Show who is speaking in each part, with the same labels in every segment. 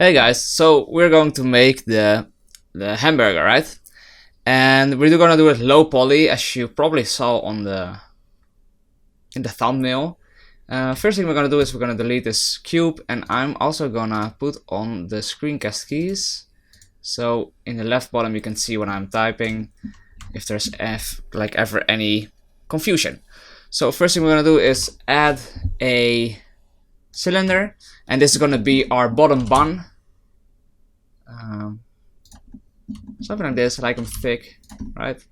Speaker 1: Hey guys, so we're going to make the hamburger, right? And we're gonna do it low poly, as you probably saw on in the thumbnail. First thing we're gonna do is we're gonna delete this cube, and I'm also gonna put on the screencast keys. So in the left bottom you can see what I'm typing, if there's ever any confusion. So first thing we're gonna do is add a cylinder, and this is gonna be our bottom bun. Something like this, like them thick, right?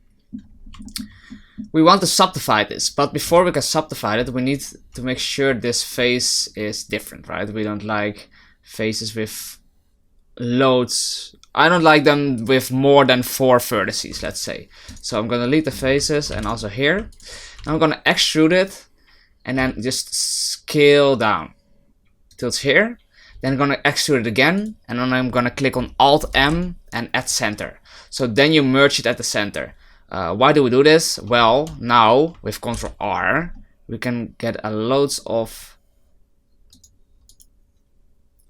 Speaker 1: We want to subdivide this, but before we can subdivide it, we need to make sure this face is different, right? We don't like faces with loads. I don't like them with more than 4 vertices, let's say. So I'm gonna delete the faces and also here. Now I'm gonna extrude it and then just scale down till it's here. Then I'm gonna extrude it again, and then I'm gonna click on Alt M and add center. So then you merge it at the center. Why do we do this? Well, now with Ctrl R, we can get a loads of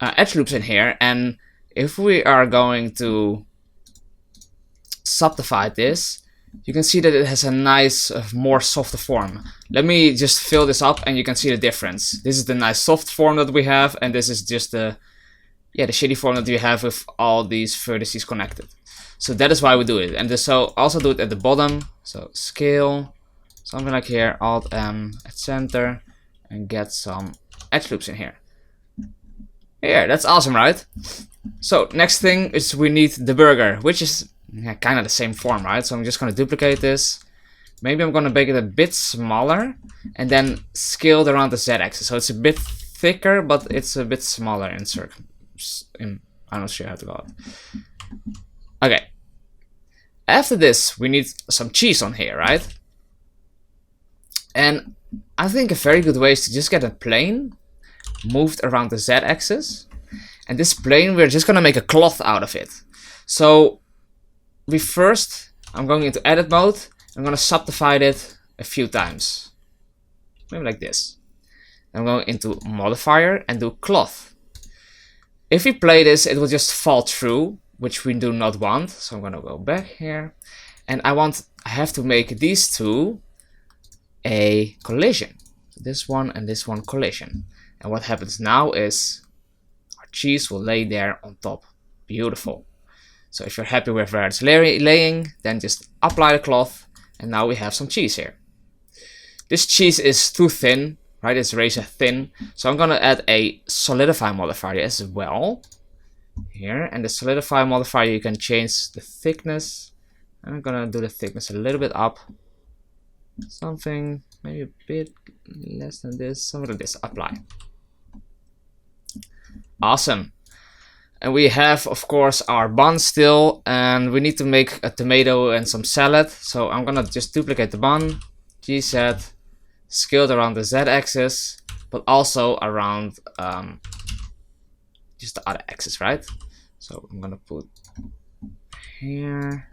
Speaker 1: edge loops in here, and if we are going to subdivide this, you can see that it has a nice, more softer form. Let me just fill this up and you can see the difference. This is the nice soft form that we have, and this is just the shitty form that you have with all these vertices connected. So that is why we do it. And so also do it at the bottom. So scale, something like here, Alt M at center, and get some edge loops in here. Yeah, that's awesome, right? So next thing is we need the burger, which is kind of the same form, right? So I'm just going to duplicate this. Maybe I'm going to make it a bit smaller and then scale it around the z-axis. So it's a bit thicker, but it's a bit smaller in circle. I'm not sure how to call it. Okay. After this, we need some cheese on here, right? And I think a very good way is to just get a plane moved around the z-axis. And this plane, we're just going to make a cloth out of it. So I'm going into edit mode. I'm going to subdivide it a few times. Maybe like this. I'm going into modifier and do cloth. If we play this, it will just fall through, which we do not want. So I'm going to go back here. And I have to make these two a collision. This one and this one collision. And what happens now is our cheese will lay there on top. Beautiful. So if you're happy with where it's laying, then just apply the cloth, and now we have some cheese here. This cheese is too thin, right? It's razor thin. So I'm gonna add a solidify modifier as well here, and the solidify modifier you can change the thickness. And I'm gonna do the thickness a little bit up. Something maybe a bit less than this, something like this. Apply. Awesome. And we have, of course, our bun still, and we need to make a tomato and some salad. So I'm gonna just duplicate the bun, GZ, scale it around the Z-axis, but also around just the other axis, right? So I'm gonna put here,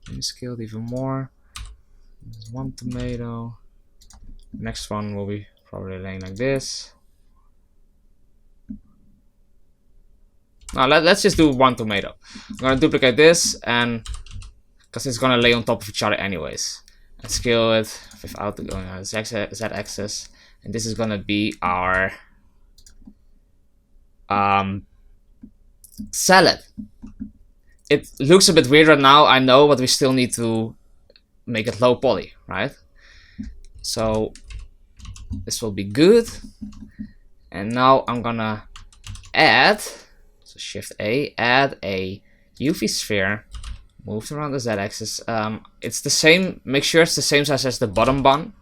Speaker 1: maybe scale it even more. There's one tomato. Next one will be probably laying like this. Now let's just do one tomato. I'm gonna duplicate this, and because it's gonna lay on top of each other anyways, and scale it without going on the z-axis, and this is gonna be our salad. It looks a bit weird right now, I know, but we still need to make it low poly, right? So this will be good. And now I'm gonna add. So Shift A, add a UV sphere, moved around the Z-axis. It's the same, make sure it's the same size as the bottom bun.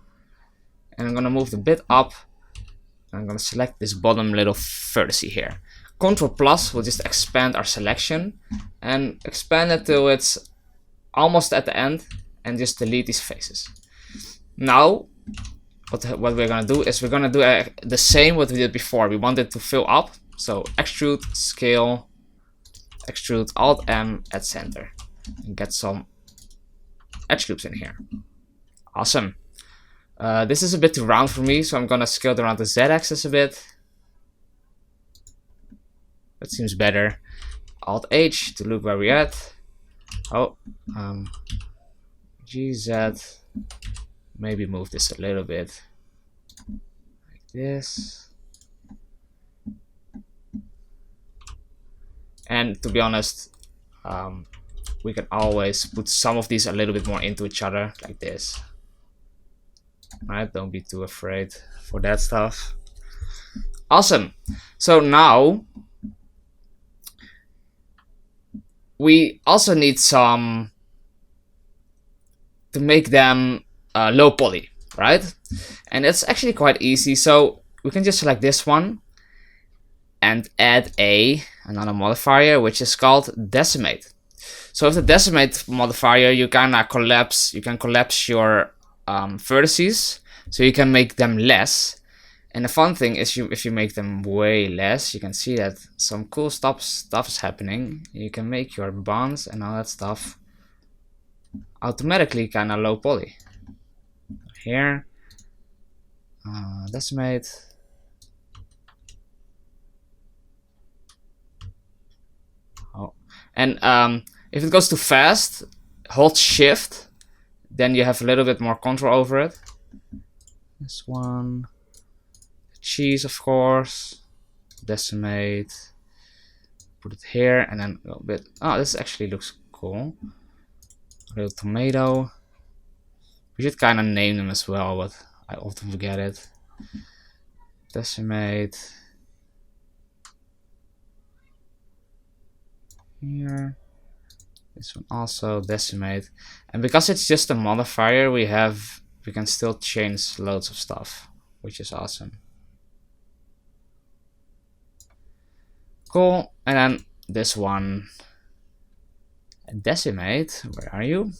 Speaker 1: And I'm gonna move the bit up. I'm gonna select this bottom little vertex here. Ctrl plus will just expand our selection and expand it till it's almost at the end, and just delete these faces. Now, what we're gonna do is we're gonna do the same what we did before. We want it to fill up. So extrude, scale, extrude, Alt M at center, and get some edge loops in here. Awesome. This is a bit too round for me, so I'm gonna scale it around the Z-axis a bit. That seems better. Alt H to look where we're at. Oh, GZ. Maybe move this a little bit like this. And to be honest, we can always put some of these a little bit more into each other like this. Right? Don't be too afraid for that stuff. Awesome. So now we also need some to make them low poly, right? And it's actually quite easy. So we can just select this one and add another modifier, which is called decimate. So with the decimate modifier, you can collapse your vertices, so you can make them less. And the fun thing is, if you make them way less, you can see that some cool stuff is happening. You can make your bonds and all that stuff automatically kind of low poly. Here, decimate. Oh, and if it goes too fast, hold Shift. Then you have a little bit more control over it. This one. Cheese, of course. Decimate. Put it here and then a little bit. Oh, this actually looks cool. A little tomato. We should kind of name them as well, but I often forget it. Decimate. Here. This one also decimate. And because it's just a modifier, we can still change loads of stuff, which is awesome. Cool. And then this one, decimate. Where are you?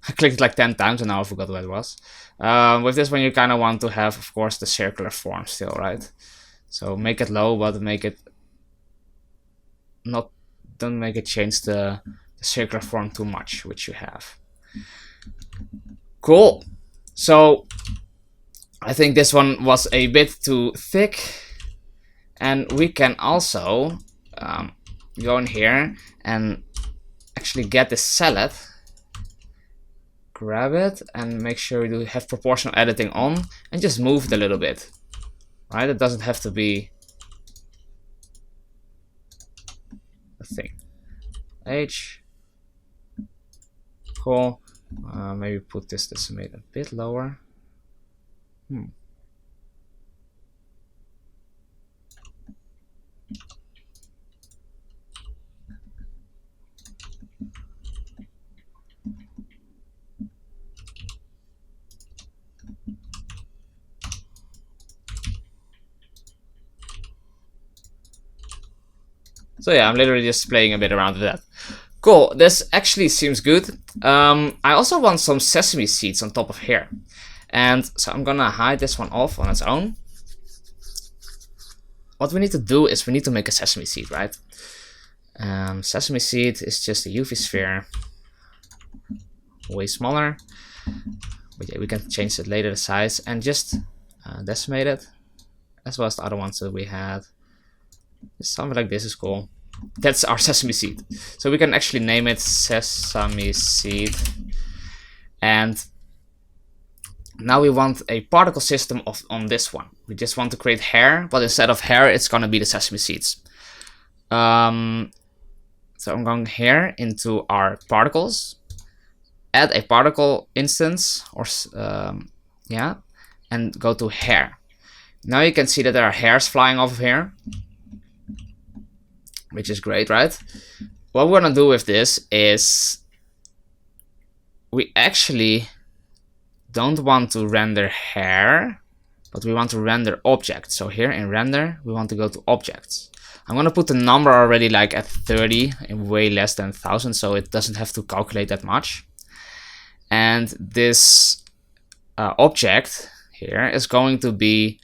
Speaker 1: I clicked like 10 times and now I forgot what it was. With this one, you kind of want to have, of course, the circular form still, right? So make it low, but make it not. Don't make it change the circular form too much, which you have. Cool. So I think this one was a bit too thick. And we can also go in here and actually get this salad, grab it, and make sure you have proportional editing on, and just move it a little bit. Right? It doesn't have to be a thing. H. Cool. Maybe put this decimate a bit lower. So yeah, I'm literally just playing a bit around with that. Cool, this actually seems good. I also want some sesame seeds on top of here. And so I'm gonna hide this one off on its own. What we need to do is we need to make a sesame seed, right? Sesame seed is just a UV sphere. Way smaller. But yeah, we can change it later, the size, and just decimate it. As well as the other ones that we had. Something like this is cool. That's our sesame seed. So we can actually name it sesame seed. And now we want a particle system on this one. We just want to create hair, but instead of hair, it's gonna be the sesame seeds. So I'm going here into our particles, add a particle instance, or yeah, and go to hair. Now you can see that there are hairs flying off of here, which is great, right? What we're gonna do with this is we actually don't want to render hair, but we want to render objects. So here in render, we want to go to objects. I'm gonna put the number already like at 30 and way less than 1000, so it doesn't have to calculate that much. And this object here is going to be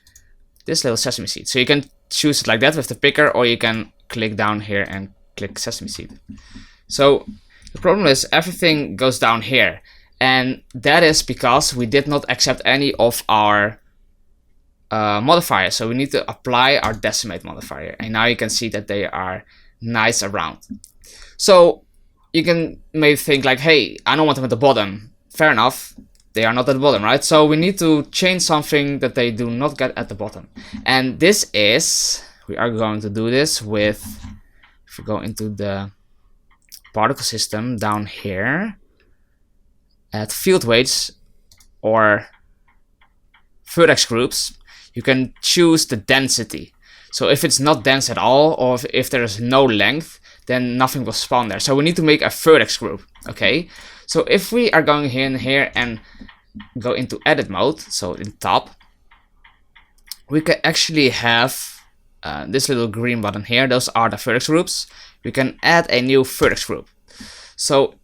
Speaker 1: this little sesame seed. So you can choose it like that with the picker, or you can click down here and click sesame seed. So the problem is everything goes down here, and that is because we did not accept any of our modifier. So we need to apply our decimate modifier. And now you can see that they are nice around. So you can maybe think like, hey, I don't want them at the bottom. Fair enough. They are not at the bottom, right? So we need to change something that they do not get at the bottom. And this is, we are going to do this with, if we go into the particle system down here, at field weights or vertex groups, you can choose the density. So if it's not dense at all, or if there is no length, then nothing will spawn there. So we need to make a vertex group, okay? So if we are going here and here and go into edit mode, so in top, we can actually have this little green button here. Those are the vertex groups. We can add a new vertex group. So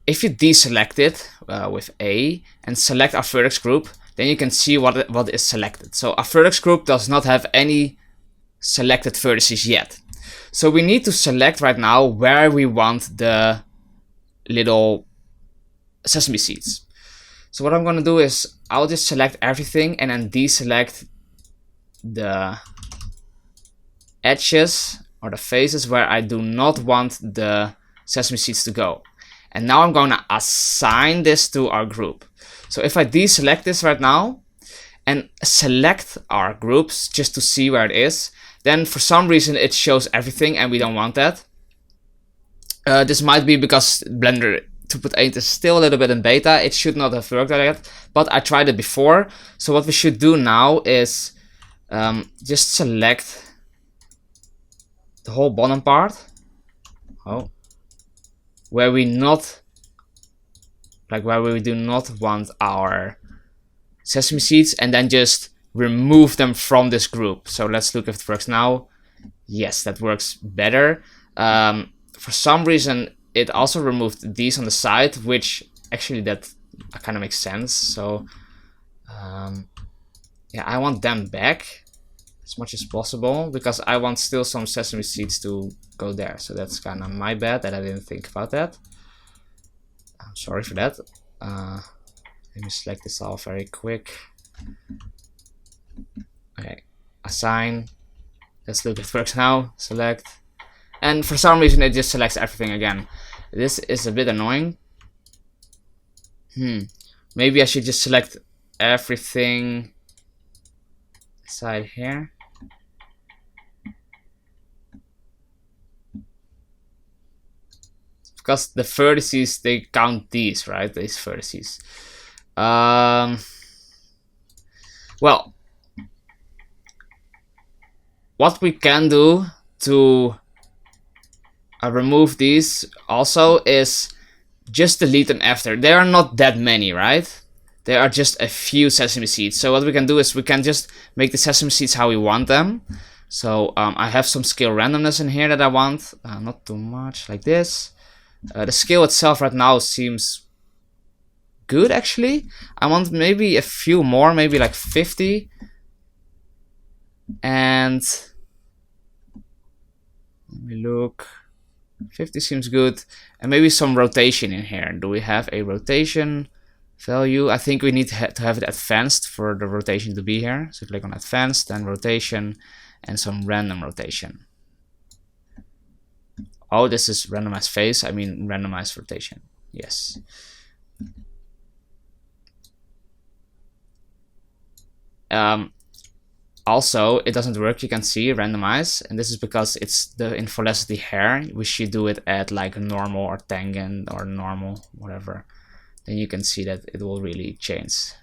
Speaker 1: if you deselect it with A and select our vertex group, then you can see what is selected. So our vertex group does not have any selected vertices yet. So we need to select right now where we want the little sesame seeds. So what I'm going to do is I'll just select everything and then deselect the edges or the faces where I do not want the sesame seeds to go. And now I'm going to assign this to our group. So if I deselect this right now and select our groups just to see where it is, then for some reason it shows everything and we don't want that. This might be because Blender 2.8 is still a little bit in beta. It should not have worked like that, but I tried it before. So what we should do now is just select the whole bottom part. Where we do not want our sesame seeds, and then just remove them from this group. So let's look if it works now. Yes, that works better. For some reason, it also removed these on the side, which actually that kind of makes sense. So yeah, I want them back as much as possible because I want still some sesame seeds to go there. So that's kind of my bad that I didn't think about that. I'm sorry for that. Let me select this all very quick. Okay, assign. Let's look if it works now. Select. And for some reason it just selects everything again. This is a bit annoying. Maybe I should just select everything inside here. Because the vertices, they count these, right? These vertices. Well, what we can do to remove these also is just delete them after. There are not that many, right? There are just a few sesame seeds. So what we can do is we can just make the sesame seeds how we want them. So I have some scale randomness in here that I want. Not too much, like this. The scale itself right now seems good, actually. I want maybe a few more, maybe like 50. And let me look. 50 seems good. And maybe some rotation in here. Do we have a rotation value? I think we need to have it advanced for the rotation to be here. So click on advanced, then rotation, and some random rotation. Oh, this is randomized phase. I mean randomized rotation. Yes. Also, it doesn't work. You can see randomize, and this is because it's the infolecity hair. We should do it at like normal or tangent or normal, whatever. Then you can see that it will really change.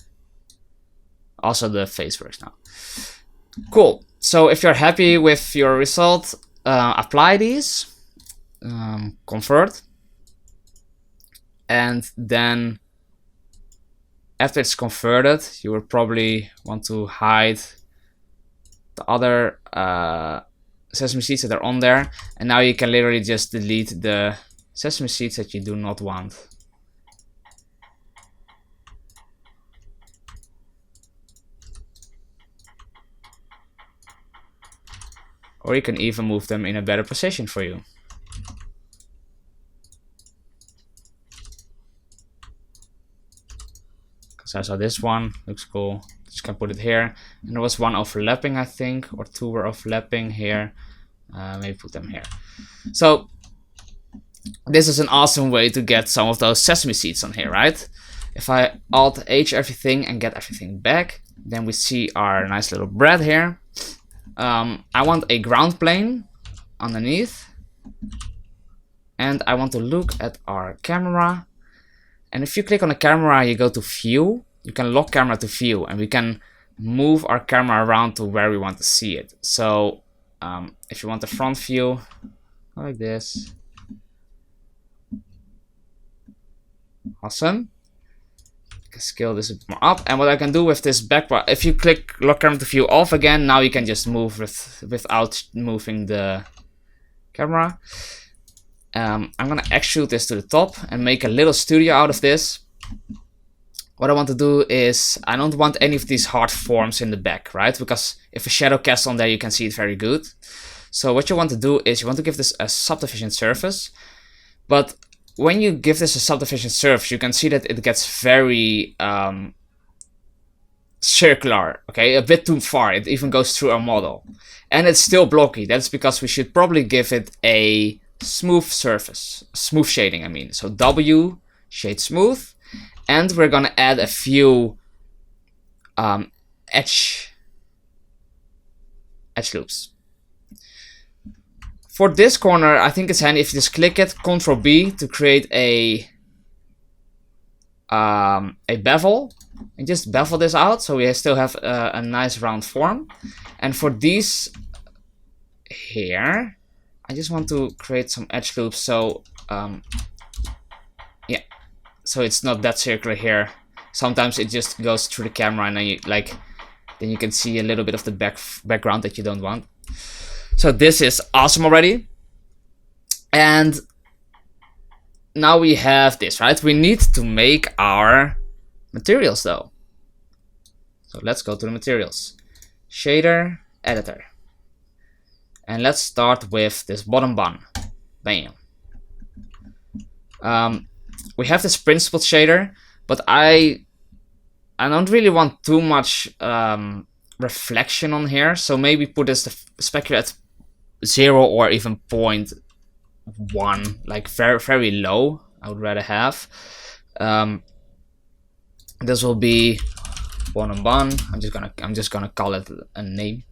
Speaker 1: Also, the face works now. Cool. So if you're happy with your result, apply these. Convert, and then after it's converted you will probably want to hide the other sesame seeds that are on there, and now you can literally just delete the sesame seeds that you do not want. Or you can even move them in a better position for you. So I saw this one, looks cool. Just gonna put it here. And there was one overlapping, I think, or two were overlapping here. Maybe put them here. So this is an awesome way to get some of those sesame seeds on here, right? If I Alt-H everything and get everything back, then we see our nice little bread here. I want a ground plane underneath. And I want to look at our camera. And if you click on the camera, you go to view. You can lock camera to view, and we can move our camera around to where we want to see it. So if you want the front view, like this. Awesome. I can scale this a bit more up. And what I can do with this background, if you click lock camera to view off again, now you can just move without moving the camera. I'm gonna extrude this to the top and make a little studio out of this. What I want to do is, I don't want any of these hard forms in the back, right? Because if a shadow casts on there, you can see it very good. So what you want to do is you want to give this a subdivision surface. But when you give this a subdivision surface, you can see that it gets very circular, okay? A bit too far. It even goes through our model. And it's still blocky. That's because we should probably give it a smooth surface, smooth shading, I mean. So W, shade smooth, and we're gonna add a few edge loops. For this corner, I think it's handy if you just click it, Ctrl B to create a bevel, and just bevel this out so we still have a nice round form. And for these here, I just want to create some edge loops, so yeah, so it's not that circular here. Sometimes it just goes through the camera, and then you can see a little bit of the background that you don't want. So this is awesome already. And now we have this, right? We need to make our materials though. So let's go to the materials. Shader, editor. And let's start with this bottom bun. Bam. We have this principled shader, but I don't really want too much reflection on here. So maybe put this specular at 0 or even 0.1, like very, very low. I would rather have. This will be bottom bun. I'm just gonna call it a name.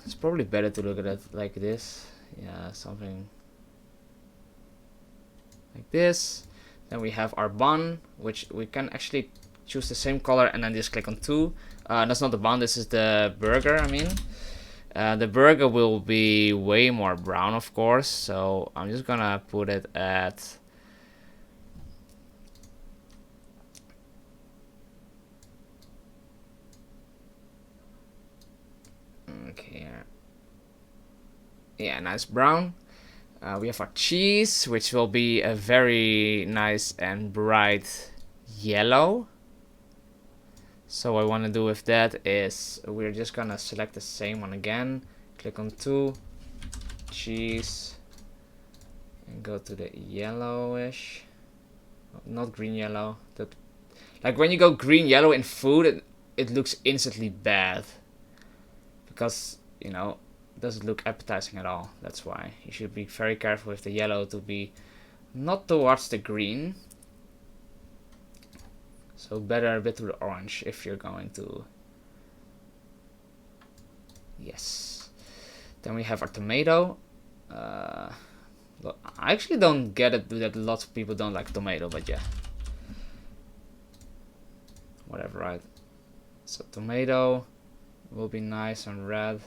Speaker 1: It's probably better to look at it like this. Yeah, something like this. Then we have our bun, which we can actually choose the same color and then just click on 2. That's not the bun, this is the burger, I mean. The burger will be way more brown, of course, so I'm just gonna put it at okay, yeah, nice brown. We have our cheese, which will be a very nice and bright yellow. So what I want to do with that is we're just gonna select the same one again, click on 2, cheese, and go to the yellowish, not green yellow. That, like when you go green yellow in food, it looks instantly bad because, you know, it doesn't look appetizing at all. That's why you should be very careful with the yellow to be not towards the green. So better a bit to the orange if you're going to. Yes. Then we have our tomato. I actually don't get it that lots of people don't like tomato, but yeah. Whatever, right? So tomato will be nice and red.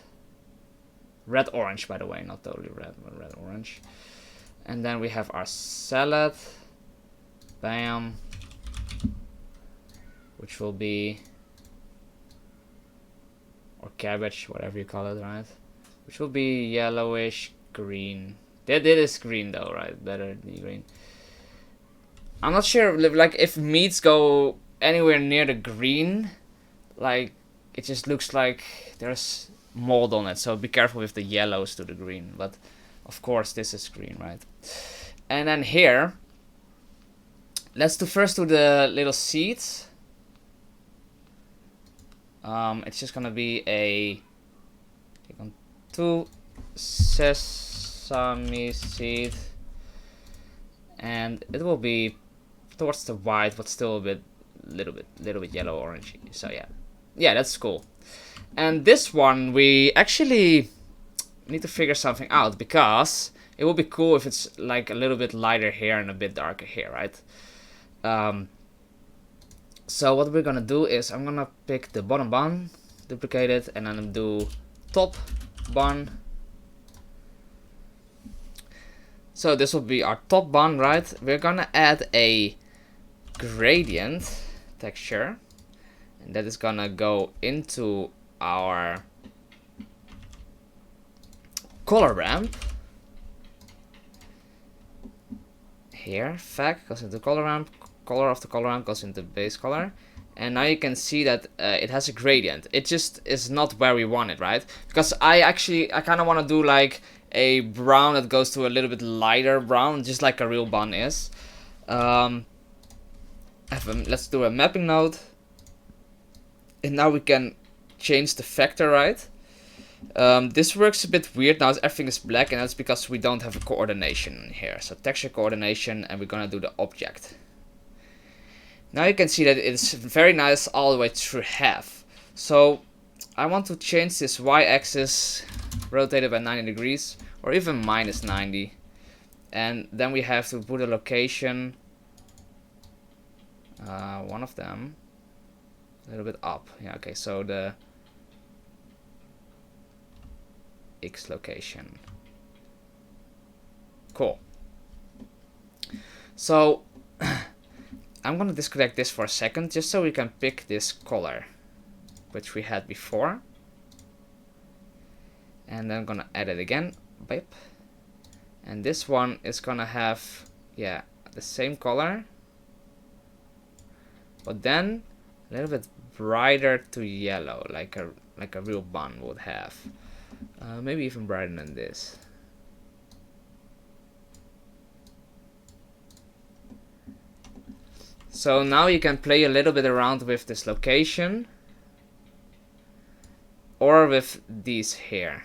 Speaker 1: Red orange, by the way, not totally red, but red orange. And then we have our salad. Bam. Which will be, or cabbage, whatever you call it, right? Which will be yellowish green. That is green though, right? Better than green. I'm not sure, like if meats go anywhere near the green, like it just looks like there's mold on it. So be careful with the yellows to the green. But of course this is green, right? And then here, let's first do the little seeds. It's just gonna be a click on 2 sesame seed, and it will be towards the white, but still a little bit yellow orangey. So yeah, that's cool. And this one we actually need to figure something out, because it will be cool if it's like a little bit lighter here and a bit darker here, right? So what we're gonna do is I'm gonna pick the bottom bun, duplicate it, and then do top bun. So this will be our top bun, right? We're gonna add a gradient texture, and that is gonna go into our color ramp. Here, fact goes into color ramp, color of the color ramp goes into base color, and now you can see that it has a gradient. It just is not where we want it, right? Because I kind of want to do like a brown that goes to a little bit lighter brown, just like a real bun is. Let's do a mapping node, and now we can change the vector, right? This works a bit weird now. Everything is black, and that's because we don't have a coordination here. So texture coordination, and we're gonna do the object. Now you can see that it's very nice all the way through half. So I want to change this y-axis, rotate it by 90 degrees, or even minus 90. And then we have to put a location, one of them, a little bit up. Yeah, okay, so the X location. Cool. So I'm gonna disconnect this for a second, just so we can pick this color, which we had before. And then I'm gonna add it again. Bip. And this one is gonna have, yeah, the same color, but then a little bit brighter to yellow, like a real bun would have. Maybe even brighter than this. So now you can play a little bit around with this location, or with these here.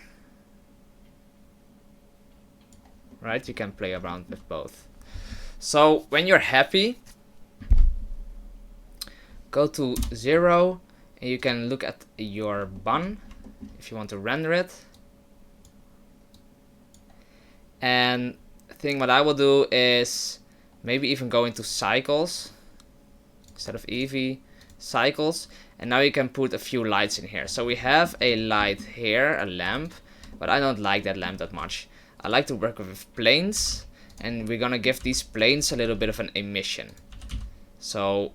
Speaker 1: Right? You can play around with both. So when you're happy, go to 0, and you can look at your bun if you want to render it. And the thing what I will do is maybe even go into cycles instead of Eevee, cycles, and now you can put a few lights in here. So we have a light here, a lamp, but I don't like that lamp that much. I like to work with planes, and we're gonna give these planes a little bit of an emission. So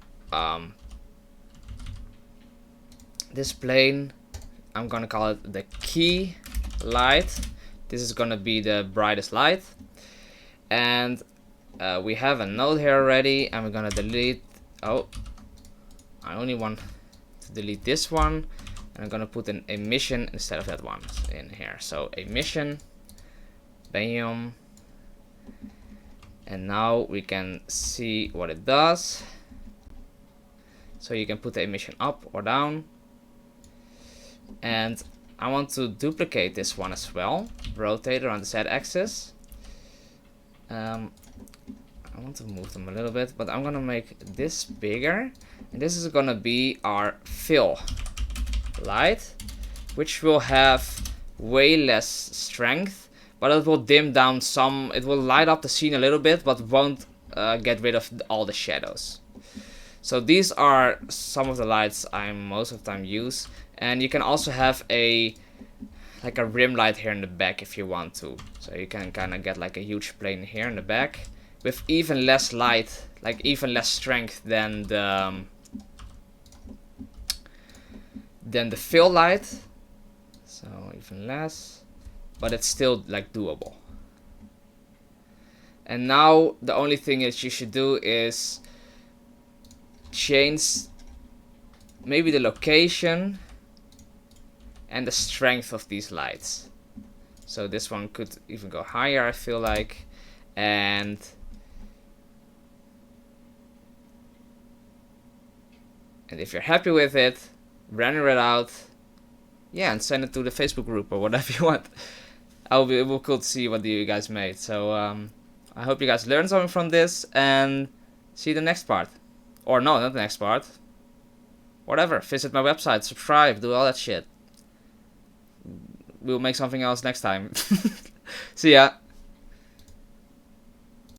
Speaker 1: this plane, I'm gonna call it the key light. This is gonna be the brightest light, and we have a node here already, and we're gonna delete. Oh, I only want to delete this one, and I'm gonna put an emission instead of that one in here. So emission, bam, and now we can see what it does. So you can put the emission up or down, and I want to duplicate this one as well, rotate around the z-axis. I want to move them a little bit, but I'm gonna make this bigger, and this is gonna be our fill light, which will have way less strength, but it will dim down some. It will light up the scene a little bit, but won't get rid of all the shadows. So these are some of the lights I most of the time use, and you can also have like a rim light here in the back if you want to. So you can kind of get like a huge plane here in the back with even less light, like even less strength than the fill light. So even less, but it's still like doable. And now the only thing that you should do is change maybe the location and the strength of these lights. So this one could even go higher, I feel like, and And if you're happy with it, render it out, yeah, and send it to the Facebook group or whatever you want. It will be cool to see what you guys made. So I hope you guys learned something from this, and see you the next part. Or no, not the next part. Whatever, visit my website, subscribe, do all that shit. We'll make something else next time. See ya.